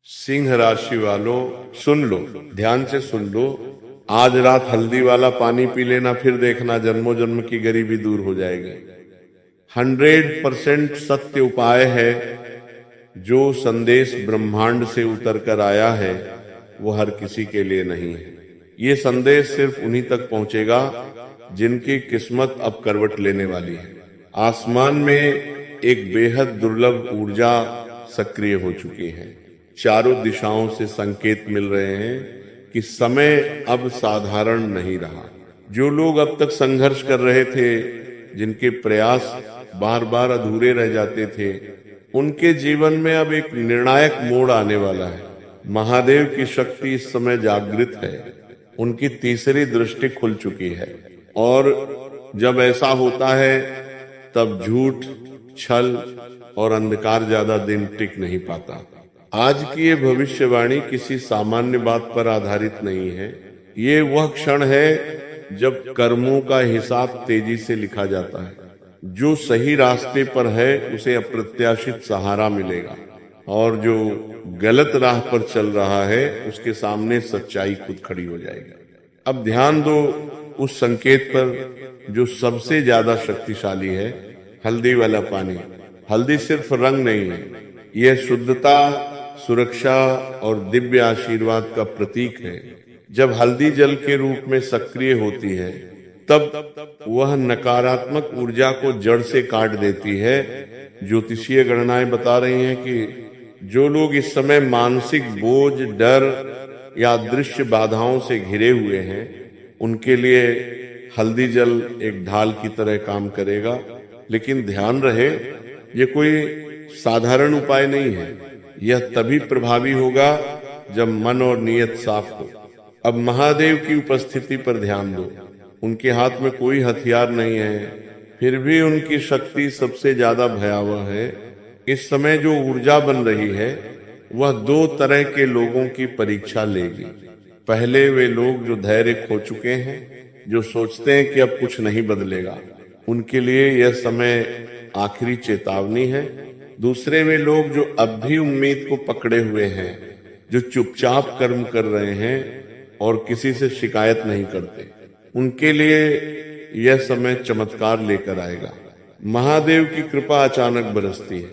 सिंह राशि वालों सुन लो, ध्यान से सुन लो। आज रात हल्दी वाला पानी पी लेना, फिर देखना जन्मों जन्म की गरीबी दूर हो जाएगी। 100% सत्य उपाय है। जो संदेश ब्रह्मांड से उतर कर आया है वो हर किसी के लिए नहीं है। ये संदेश सिर्फ उन्हीं तक पहुंचेगा जिनकी किस्मत अब करवट लेने वाली है। आसमान में एक बेहद दुर्लभ ऊर्जा सक्रिय हो चुकी है। चारों दिशाओं से संकेत मिल रहे हैं कि समय अब साधारण नहीं रहा। जो लोग अब तक संघर्ष कर रहे थे, जिनके प्रयास बार बार अधूरे रह जाते थे, उनके जीवन में अब एक निर्णायक मोड़ आने वाला है। महादेव की शक्ति इस समय जागृत है। उनकी तीसरी दृष्टि खुल चुकी है। और जब ऐसा होता है तब झूठ, छल और अंधकार ज्यादा दिन टिक नहीं पाता। आज की ये भविष्यवाणी किसी सामान्य बात पर आधारित नहीं है। ये वह क्षण है जब कर्मों का हिसाब तेजी से लिखा जाता है। जो सही रास्ते पर है उसे अप्रत्याशित सहारा मिलेगा, और जो गलत राह पर चल रहा है उसके सामने सच्चाई खुद खड़ी हो जाएगी। अब ध्यान दो उस संकेत पर जो सबसे ज्यादा शक्तिशाली है, हल्दी वाला पानी। हल्दी सिर्फ रंग नहीं है, यह शुद्धता, सुरक्षा और दिव्य आशीर्वाद का प्रतीक है। जब हल्दी जल के रूप में सक्रिय होती है तब वह नकारात्मक ऊर्जा को जड़ से काट देती है। ज्योतिषीय गणनाएं बता रही हैं कि जो लोग इस समय मानसिक बोझ, डर या दृश्य बाधाओं से घिरे हुए हैं, उनके लिए हल्दी जल एक ढाल की तरह काम करेगा। लेकिन ध्यान रहे, ये कोई साधारण उपाय नहीं है। यह तभी प्रभावी होगा जब मन और नियत साफ हो। अब महादेव की उपस्थिति पर ध्यान दो। उनके हाथ में कोई हथियार नहीं है, फिर भी उनकी शक्ति सबसे ज्यादा भयावह है। इस समय जो ऊर्जा बन रही है वह दो तरह के लोगों की परीक्षा लेगी। पहले वे लोग जो धैर्य खो चुके हैं, जो सोचते हैं कि अब कुछ नहीं बदलेगा, उनके लिए यह समय आखिरी चेतावनी है। दूसरे वे लोग जो अब भी उम्मीद को पकड़े हुए हैं, जो चुपचाप कर्म कर रहे हैं और किसी से शिकायत नहीं करते, उनके लिए यह समय चमत्कार लेकर आएगा। महादेव की कृपा अचानक बरसती है,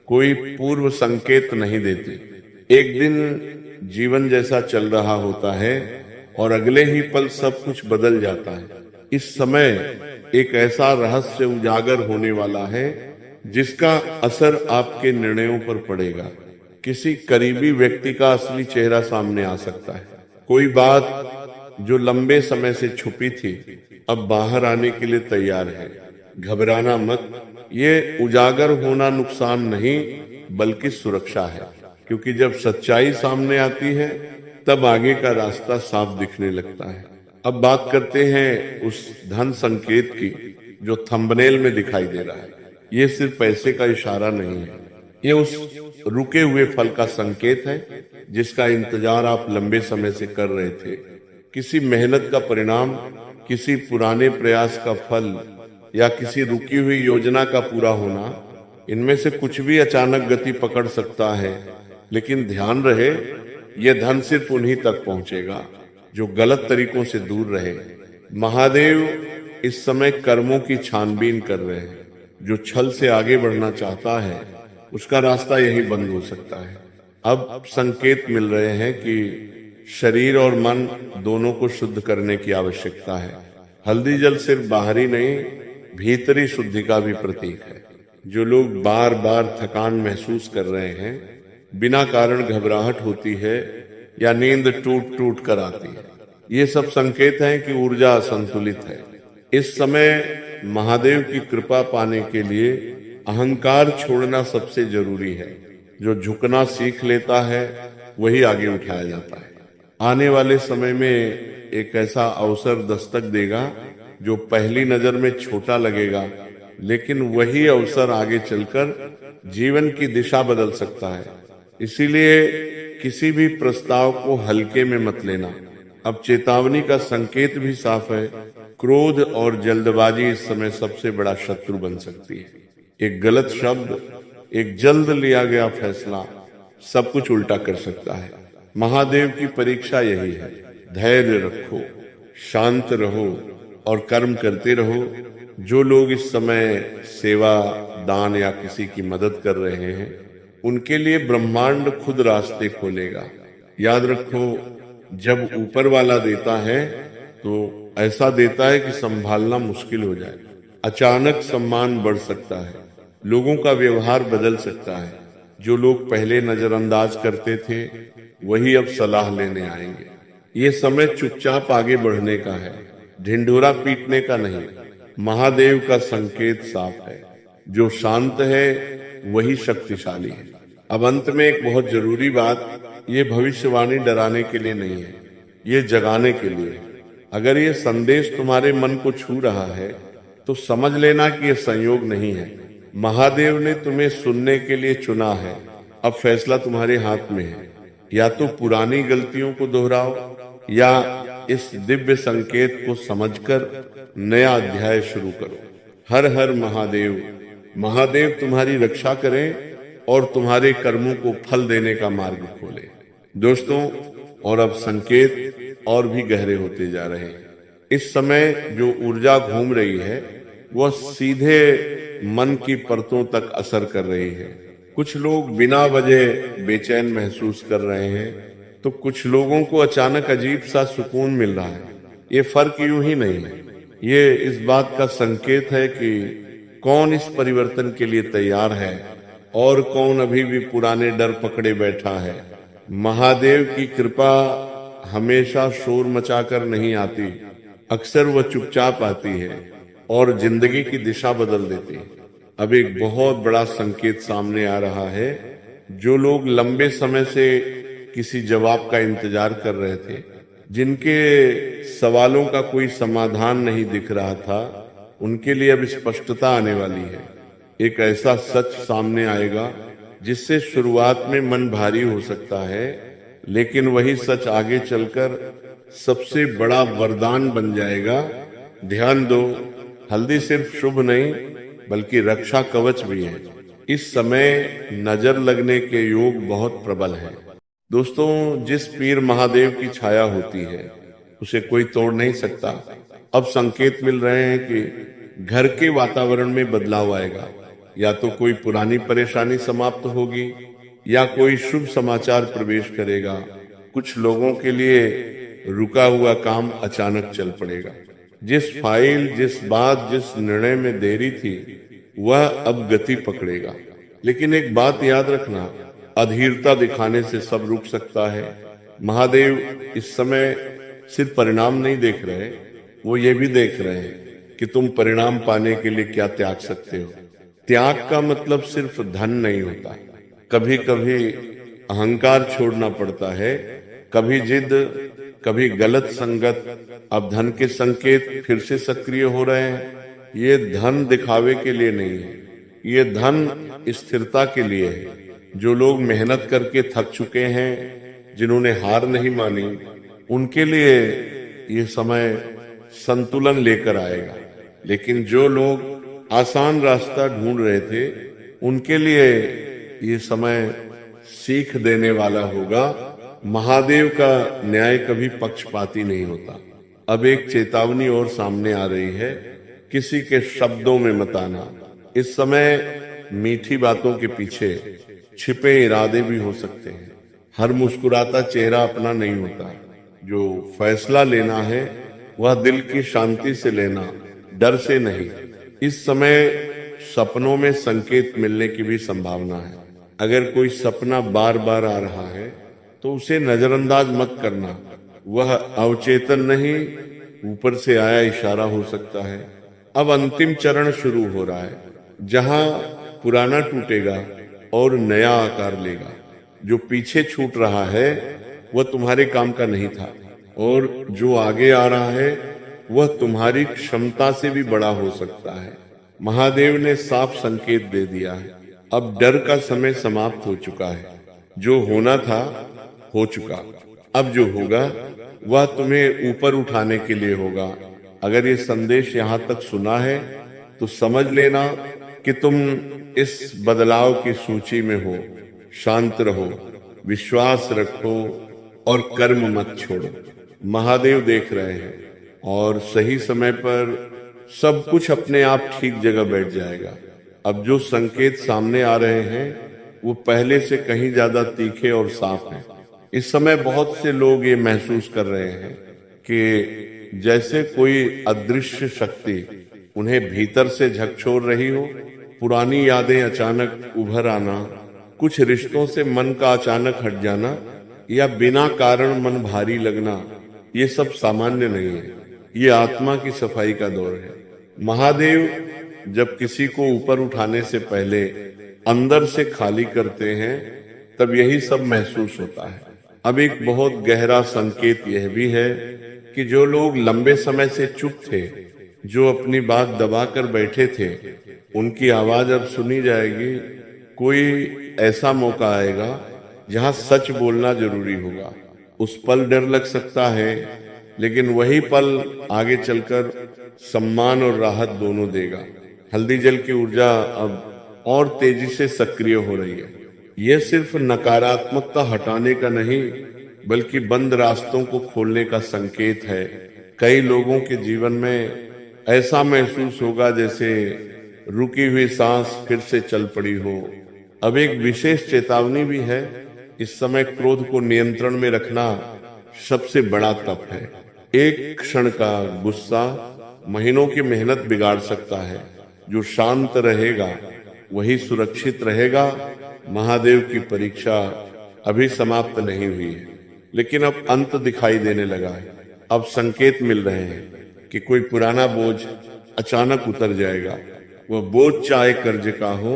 कोई पूर्व संकेत नहीं देती। एक दिन जीवन जैसा चल रहा होता है और अगले ही पल सब कुछ बदल जाता है। इस समय एक ऐसा रहस्य उजागर होने वाला है जिसका असर आपके निर्णयों पर पड़ेगा। किसी करीबी व्यक्ति का असली चेहरा सामने आ सकता है। कोई बात जो लंबे समय से छुपी थी अब बाहर आने के लिए तैयार है। घबराना मत, ये उजागर होना नुकसान नहीं बल्कि सुरक्षा है। क्योंकि जब सच्चाई सामने आती है तब आगे का रास्ता साफ दिखने लगता है। अब बात करते हैं उस धन संकेत की जो थंबनेल में दिखाई दे रहा है। ये सिर्फ पैसे का इशारा नहीं है, ये उस रुके हुए फल का संकेत है जिसका इंतजार आप लंबे समय से कर रहे थे। किसी मेहनत का परिणाम, किसी पुराने प्रयास का फल या किसी रुकी हुई योजना का पूरा होना, इनमें से कुछ भी अचानक गति पकड़ सकता है। लेकिन ध्यान रहे, यह धन सिर्फ उन्हीं तक पहुंचेगा जो गलत तरीकों से दूर रहे। महादेव इस समय कर्मों की छानबीन कर रहे हैं। जो छल से आगे बढ़ना चाहता है उसका रास्ता यही बंद हो सकता है। अब संकेत मिल रहे हैं कि शरीर और मन दोनों को शुद्ध करने की आवश्यकता है। हल्दी जल सिर्फ बाहरी नहीं, भीतरी शुद्धि का भी प्रतीक है। जो लोग बार बार थकान महसूस कर रहे हैं, बिना कारण घबराहट होती है या नींद टूट टूट कर आती है, ये सब संकेत हैं कि ऊर्जा असंतुलित है। इस समय महादेव की कृपा पाने के लिए अहंकार छोड़ना सबसे जरूरी है। जो झुकना सीख लेता है वही आगे उठाया जाता है। आने वाले समय में एक ऐसा अवसर दस्तक देगा जो पहली नजर में छोटा लगेगा, लेकिन वही अवसर आगे चलकर जीवन की दिशा बदल सकता है। इसीलिए किसी भी प्रस्ताव को हल्के में मत लेना। अब चेतावनी का संकेत भी साफ है। क्रोध और जल्दबाजी इस समय सबसे बड़ा शत्रु बन सकती है। एक गलत शब्द, एक जल्द लिया गया फैसला सब कुछ उल्टा कर सकता है। महादेव की परीक्षा यही है। धैर्य रखो, शांत रहो और कर्म करते रहो। जो लोग इस समय सेवा, दान या किसी की मदद कर रहे हैं, उनके लिए ब्रह्मांड खुद रास्ते खोलेगा। याद रखो, जब ऊपर वाला देता है तो ऐसा देता है कि संभालना मुश्किल हो जाए। अचानक सम्मान बढ़ सकता है, लोगों का व्यवहार बदल सकता है। जो लोग पहले नजरअंदाज करते थे, वही अब सलाह लेने आएंगे। ये समय चुपचाप आगे बढ़ने का है, ढिंढोरा पीटने का नहीं। महादेव का संकेत साफ है, जो शांत है वही शक्तिशाली है। अब अंत में एक बहुत जरूरी बात, ये भविष्यवाणी डराने के लिए नहीं है, ये जगाने के लिए है। अगर ये संदेश तुम्हारे मन को छू रहा है तो समझ लेना कि यह संयोग नहीं है। महादेव ने तुम्हें सुनने के लिए चुना है। अब फैसला तुम्हारे हाथ में है। या तो पुरानी गलतियों को दोहराओ या इस दिव्य संकेत को समझकर नया अध्याय शुरू करो। हर हर महादेव। महादेव तुम्हारी रक्षा करें और तुम्हारे कर्मों को फल देने का मार्ग खोले। दोस्तों, और अब संकेत और भी गहरे होते जा रहे हैं। इस समय जो ऊर्जा घूम रही है वह सीधे मन की परतों तक असर कर रही है। कुछ लोग बिना वजह बेचैन महसूस कर रहे हैं, तो कुछ लोगों को अचानक अजीब सा सुकून मिल रहा है। ये फर्क यूं ही नहीं है, ये इस बात का संकेत है कि कौन इस परिवर्तन के लिए तैयार है और कौन अभी भी पुराने डर पकड़े बैठा है। महादेव की कृपा हमेशा शोर मचाकर नहीं आती, अक्सर वह चुपचाप आती है और जिंदगी की दिशा बदल देती है। अब एक बहुत बड़ा संकेत सामने आ रहा है। जो लोग लंबे समय से किसी जवाब का इंतजार कर रहे थे, जिनके सवालों का कोई समाधान नहीं दिख रहा था, उनके लिए अब स्पष्टता आने वाली है। एक ऐसा सच सामने आएगा जिससे शुरुआत में मन भारी हो सकता है, लेकिन वही सच आगे चलकर सबसे बड़ा वरदान बन जाएगा। ध्यान दो, हल्दी सिर्फ शुभ नहीं बल्कि रक्षा कवच भी है। इस समय नजर लगने के योग बहुत प्रबल है। दोस्तों, जिस पीर महादेव की छाया होती है उसे कोई तोड़ नहीं सकता। अब संकेत मिल रहे हैं कि घर के वातावरण में बदलाव आएगा। या तो कोई पुरानी परेशानी समाप्त होगी या कोई शुभ समाचार प्रवेश करेगा। कुछ लोगों के लिए रुका हुआ काम अचानक चल पड़ेगा। जिस फाइल, जिस बात, जिस निर्णय में देरी थी, वह अब गति पकड़ेगा। लेकिन एक बात याद रखना, अधीरता दिखाने से सब रुक सकता है। महादेव इस समय सिर्फ परिणाम नहीं देख रहे, वो ये भी देख रहे हैं कि तुम परिणाम पाने के लिए क्या त्याग सकते हो। त्याग का मतलब सिर्फ धन नहीं होता, कभी कभी अहंकार छोड़ना पड़ता है, कभी जिद, कभी गलत संगत। अब धन के संकेत फिर से सक्रिय हो रहे हैं। ये धन दिखावे के लिए नहीं है, ये धन स्थिरता के लिए है। जो लोग मेहनत करके थक चुके हैं, जिन्होंने हार नहीं मानी, उनके लिए ये समय संतुलन लेकर आएगा। लेकिन जो लोग आसान रास्ता ढूंढ रहे थे, उनके लिए ये समय सीख देने वाला होगा। महादेव का न्याय कभी पक्षपाती नहीं होता। अब एक चेतावनी और सामने आ रही है, किसी के शब्दों में मत आना। इस समय मीठी बातों के पीछे छिपे इरादे भी हो सकते हैं। हर मुस्कुराता चेहरा अपना नहीं होता। जो फैसला लेना है वह दिल की शांति से लेना, डर से नहीं। इस समय सपनों में संकेत मिलने की भी संभावना है। अगर कोई सपना बार बार आ रहा है तो उसे नजरअंदाज मत करना। वह अवचेतन नहीं, ऊपर से आया इशारा हो सकता है। अब अंतिम चरण शुरू हो रहा है, जहां पुराना टूटेगा और नया आकार लेगा। जो पीछे छूट रहा है वह तुम्हारे काम का नहीं था, और जो आगे आ रहा है वह तुम्हारी क्षमता से भी बड़ा हो सकता है। महादेव ने साफ संकेत दे दिया है। अब डर का समय समाप्त हो चुका है। जो होना था हो चुका। अब जो होगा वह तुम्हें ऊपर उठाने के लिए होगा। अगर ये संदेश यहाँ तक सुना है तो समझ लेना कि तुम इस बदलाव की सूची में हो। शांत रहो, विश्वास रखो और कर्म मत छोड़ो। महादेव देख रहे हैं और सही समय पर सब कुछ अपने आप ठीक जगह बैठ जाएगा। अब जो संकेत सामने आ रहे हैं वो पहले से कहीं ज्यादा तीखे और साफ हैं। इस समय बहुत से लोग ये महसूस कर रहे हैं कि जैसे कोई अदृश्य शक्ति उन्हें भीतर से झकझोर रही हो। पुरानी यादें अचानक उभर आना, कुछ रिश्तों से मन का अचानक हट जाना या बिना कारण मन भारी लगना, ये सब सामान्य नहीं है। ये आत्मा की सफाई का दौर है। महादेव जब किसी को ऊपर उठाने से पहले अंदर से खाली करते हैं तब यही सब महसूस होता है। अब एक बहुत गहरा संकेत यह भी है कि जो लोग लंबे समय से चुप थे, जो अपनी बात दबाकर बैठे थे, उनकी आवाज अब सुनी जाएगी। कोई ऐसा मौका आएगा जहां सच बोलना जरूरी होगा। उस पल डर लग सकता है, लेकिन वही पल आगे चलकर सम्मान और राहत दोनों देगा। हल्दी जल की ऊर्जा अब और तेजी से सक्रिय हो रही है। यह सिर्फ नकारात्मकता हटाने का नहीं, बल्कि बंद रास्तों को खोलने का संकेत है। कई लोगों के जीवन में ऐसा महसूस होगा जैसे रुकी हुई सांस फिर से चल पड़ी हो। अब एक विशेष चेतावनी भी है। इस समय क्रोध को नियंत्रण में रखना सबसे बड़ा तप है। एक क्षण का गुस्सा महीनों की मेहनत बिगाड़ सकता है। जो शांत रहेगा वही सुरक्षित रहेगा। महादेव की परीक्षा अभी समाप्त नहीं हुई है, लेकिन अब अंत दिखाई देने लगा है। अब संकेत मिल रहे हैं कि कोई पुराना बोझ अचानक उतर जाएगा। वह बोझ चाहे कर्ज का हो,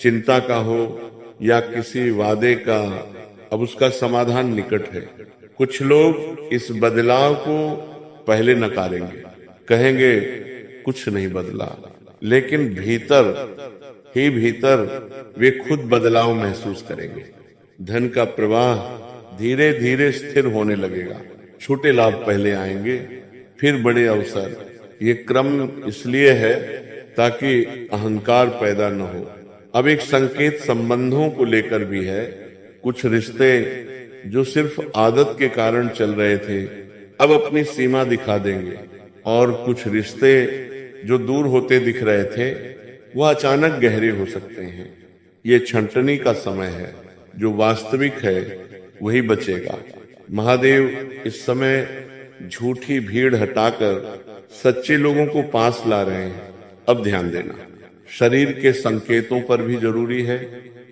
चिंता का हो या किसी वादे का, अब उसका समाधान निकट है। कुछ लोग इस बदलाव को पहले नकारेंगे, कहेंगे कुछ नहीं बदला, लेकिन भीतर ही भीतर वे खुद बदलाव महसूस करेंगे। धन का प्रवाह धीरे धीरे स्थिर होने लगेगा। छोटे लाभ पहले आएंगे, फिर बड़े अवसर। ये क्रम इसलिए है ताकि अहंकार पैदा न हो। अब एक संकेत संबंधों को लेकर भी है। कुछ रिश्ते जो सिर्फ आदत के कारण चल रहे थे अब अपनी सीमा दिखा देंगे, और कुछ रिश्ते जो दूर होते दिख रहे थे वह अचानक गहरे हो सकते हैं। ये छंटनी का समय है। जो वास्तविक है वही बचेगा। महादेव इस समय झूठी भीड़ हटाकर सच्चे लोगों को पास ला रहे हैं। अब ध्यान देना, शरीर के संकेतों पर भी जरूरी है।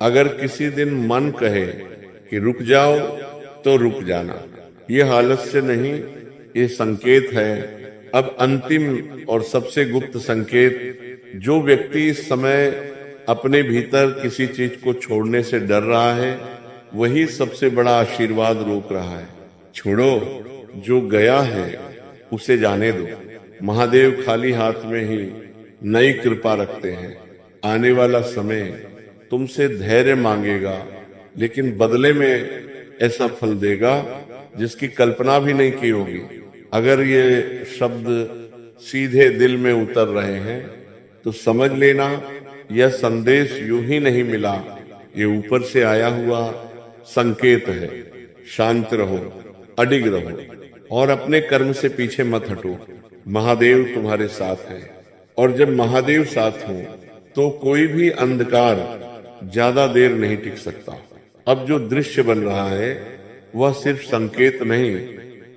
अगर किसी दिन मन कहे कि रुक जाओ तो रुक जाना। यह आलस्य नहीं, ये संकेत है। अब अंतिम और सबसे गुप्त संकेत, जो व्यक्ति इस समय अपने भीतर किसी चीज को छोड़ने से डर रहा है वही सबसे बड़ा आशीर्वाद रोक रहा है। छोड़ो, जो गया है उसे जाने दो। महादेव खाली हाथ में ही नई कृपा रखते हैं। आने वाला समय तुमसे धैर्य मांगेगा, लेकिन बदले में ऐसा फल देगा जिसकी कल्पना भी नहीं की होगी। अगर ये शब्द सीधे दिल में उतर रहे हैं तो समझ लेना यह संदेश यूं ही नहीं मिला, ये ऊपर से आया हुआ संकेत है। शांत रहो, अडिग रहो और अपने कर्म से पीछे मत हटो। महादेव तुम्हारे साथ है, और जब महादेव साथ हो तो कोई भी अंधकार ज्यादा देर नहीं टिक सकता। अब जो दृश्य बन रहा है वह सिर्फ संकेत नहीं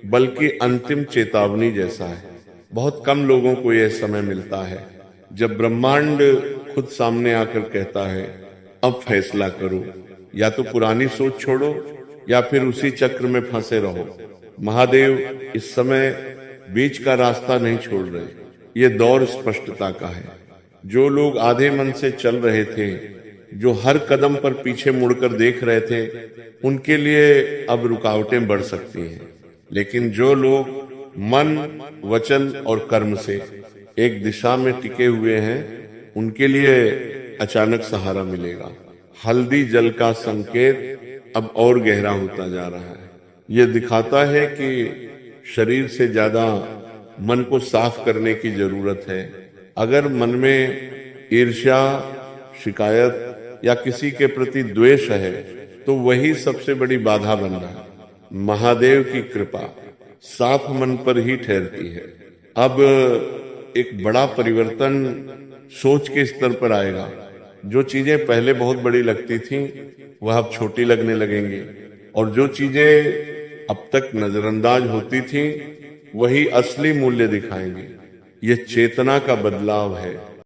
बल्कि अंतिम चेतावनी जैसा है। बहुत कम लोगों को यह समय मिलता है जब ब्रह्मांड खुद सामने आकर कहता है अब फैसला करो, या तो पुरानी सोच छोड़ो या फिर उसी चक्र में फंसे रहो। महादेव इस समय बीच का रास्ता नहीं छोड़ रहे। ये दौर स्पष्टता का है। जो लोग आधे मन से चल रहे थे, जो हर कदम पर पीछे मुड़कर देख रहे थे, उनके लिए अब रुकावटें बढ़ सकती हैं। लेकिन जो लोग मन, वचन और कर्म से एक दिशा में टिके हुए हैं, उनके लिए अचानक सहारा मिलेगा। हल्दी जल का संकेत अब और गहरा होता जा रहा है। यह दिखाता है कि शरीर से ज्यादा मन को साफ करने की जरूरत है। अगर मन में ईर्ष्या, शिकायत या किसी के प्रति द्वेष है तो वही सबसे बड़ी बाधा बन रहा है। महादेव की कृपा साफ मन पर ही ठहरती है। अब एक बड़ा परिवर्तन सोच के स्तर पर आएगा। जो चीजें पहले बहुत बड़ी लगती थीं, वह अब छोटी लगने लगेंगी, और जो चीजें अब तक नजरअंदाज होती थीं, वही असली मूल्य दिखाएंगे। यह चेतना का बदलाव है।